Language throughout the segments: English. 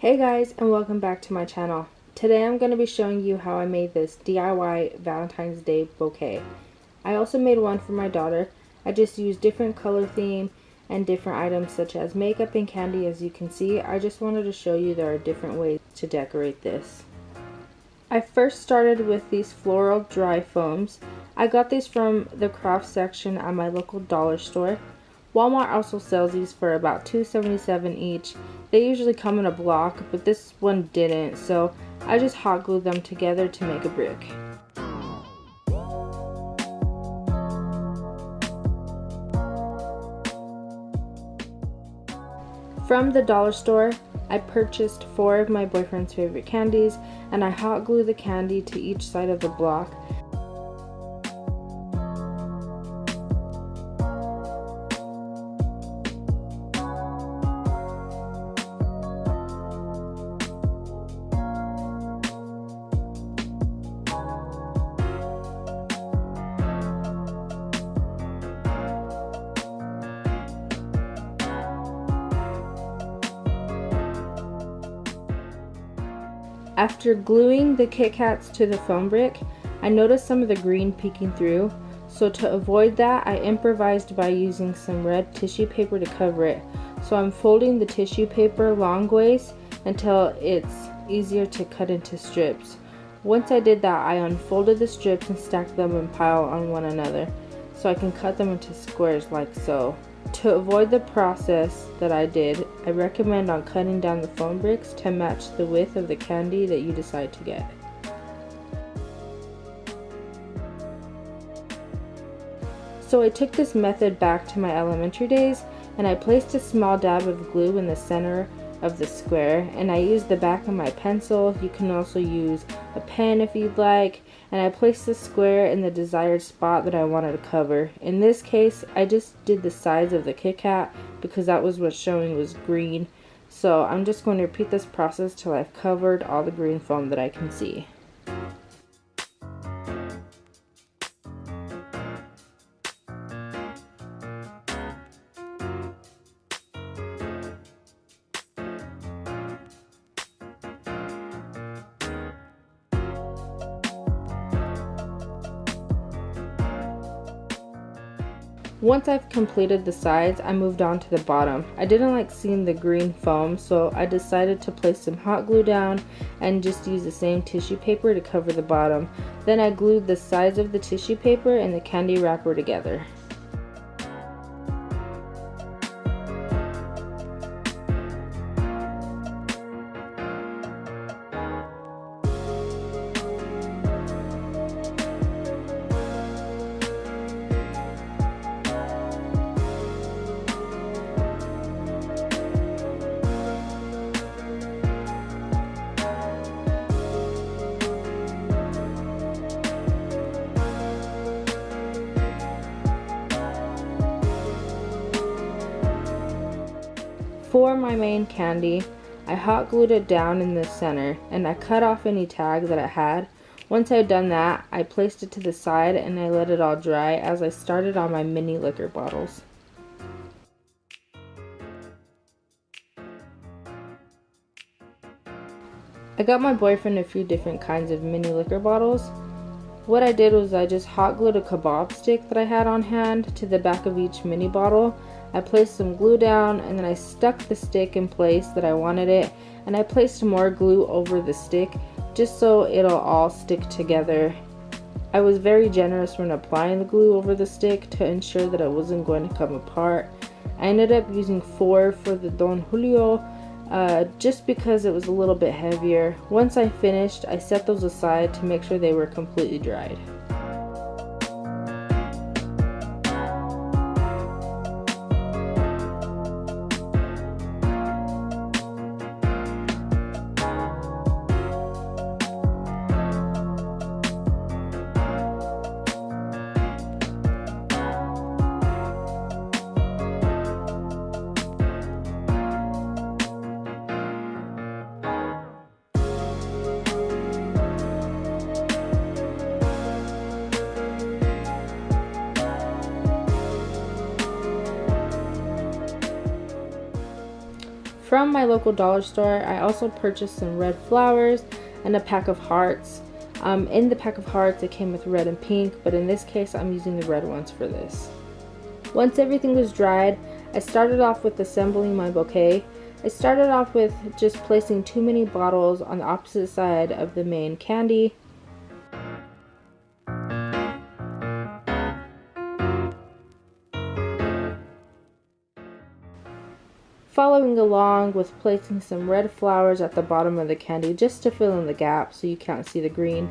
Hey guys, and welcome back to my channel. Today I'm going to be showing you how I made this DIY Valentine's Day bouquet. I also made one for my daughter. I just used different color theme and different items such as makeup and candy. As you can see, I just wanted to show you there are different ways to decorate this. I first started with these floral dry foams. I got these from the craft section at my local dollar store. Walmart also sells these for about $2.77 each. They usually come in a block, but this one didn't, so I just hot glued them together to make a brick. From the dollar store, I purchased 4 of my boyfriend's favorite candies, and I hot glued the candy to each side of the block. After gluing the Kit Kats to the foam brick, I noticed some of the green peeking through, so to avoid that, I improvised by using some red tissue paper to cover it. So I'm folding the tissue paper long ways until it's easier to cut into strips. Once I did that, I unfolded the strips and stacked them in pile on one another, so I can cut them into squares like so. To avoid the process that I did, I recommend on cutting down the foam bricks to match the width of the candy that you decide to get. So I took this method back to my elementary days, and I placed a small dab of glue in the center of the square, and I used the back of my pencil. You can also use a pen if you'd like, and I placed the square in the desired spot that I wanted to cover. In this case, I just did the sides of the Kit Kat because that was what's showing was green. So I'm just going to repeat this process till I've covered all the green foam that I can see. Once I've completed the sides, I moved on to the bottom. I didn't like seeing the green foam, so I decided to place some hot glue down and just use the same tissue paper to cover the bottom. Then I glued the sides of the tissue paper and the candy wrapper together. For my main candy, I hot glued it down in the center, and I cut off any tag that it had. Once I'd done that, I placed it to the side and I let it all dry as I started on my mini liquor bottles. I got my boyfriend a few different kinds of mini liquor bottles. What I did was I just hot glued a kebab stick that I had on hand to the back of each mini bottle. I placed some glue down, and then I stuck the stick in place that I wanted it, and I placed more glue over the stick just so it'll all stick together. I was very generous when applying the glue over the stick to ensure that it wasn't going to come apart. I ended up using 4 for the Don Julio just because it was a little bit heavier. Once I finished, I set those aside to make sure they were completely dried. From my local dollar store, I also purchased some red flowers and a pack of hearts. In the pack of hearts, it came with red and pink, but in this case, I'm using the red ones for this. Once everything was dried, I started off with assembling my bouquet. I started off with just placing 2 mini bottles on the opposite side of the main candy. Following along with placing some red flowers at the bottom of the candy just to fill in the gap so you can't see the green.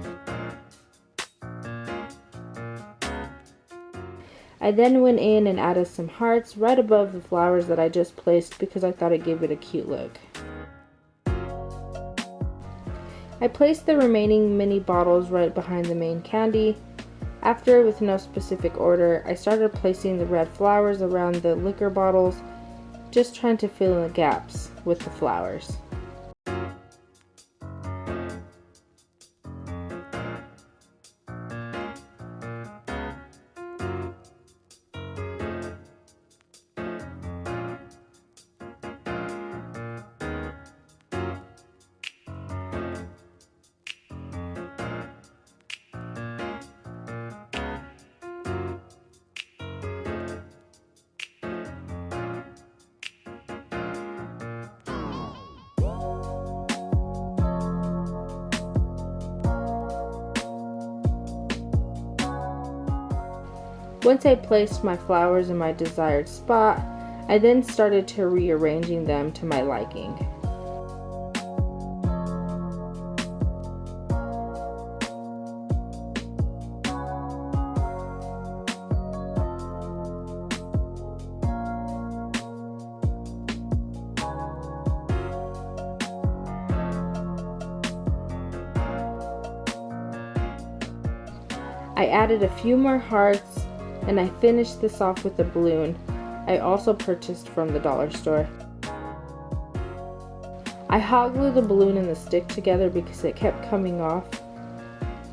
I then went in and added some hearts right above the flowers that I just placed because I thought it gave it a cute look. I placed the remaining mini bottles right behind the main candy. After, with no specific order, I started placing the red flowers around the liquor bottles, just trying to fill in the gaps with the flowers. Once I placed my flowers in my desired spot, I then started to rearranging them to my liking. I added a few more hearts, and I finished this off with a balloon I also purchased from the dollar store. I hot glued the balloon and the stick together because it kept coming off,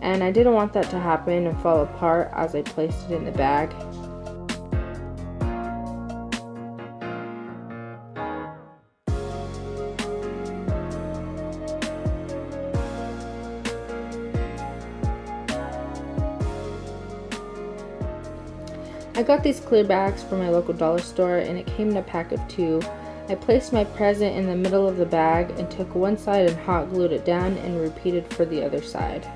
and I didn't want that to happen and fall apart as I placed it in the bag. I got these clear bags from my local dollar store and it came in a pack of 2. I placed my present in the middle of the bag and took one side and hot glued it down and repeated for the other side.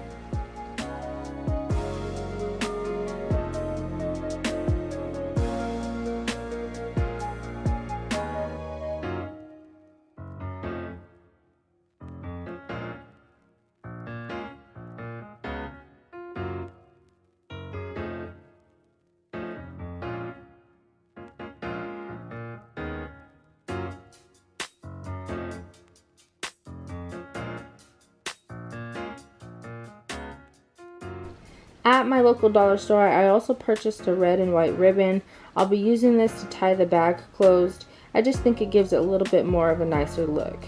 At my local dollar store, I also purchased a red and white ribbon. I'll be using this to tie the bag closed. I just think it gives it a little bit more of a nicer look.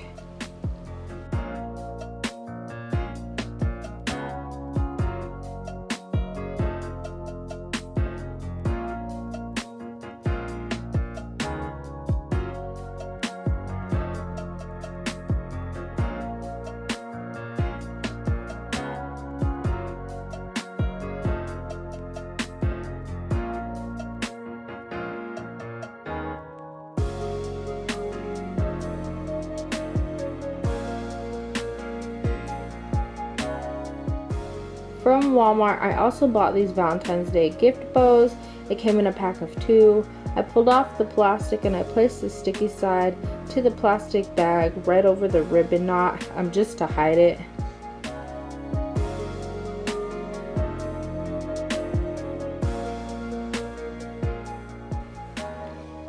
From Walmart, I also bought these Valentine's Day gift bows. It came in a pack of 2. I pulled off the plastic and I placed the sticky side to the plastic bag right over the ribbon knot, just to hide it.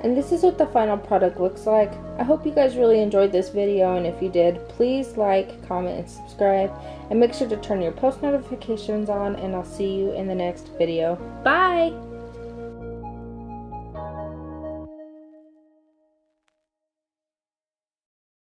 And this is what the final product looks like. I hope you guys really enjoyed this video, and if you did, please like, comment, and subscribe, and make sure to turn your post notifications on, and I'll see you in the next video. Bye!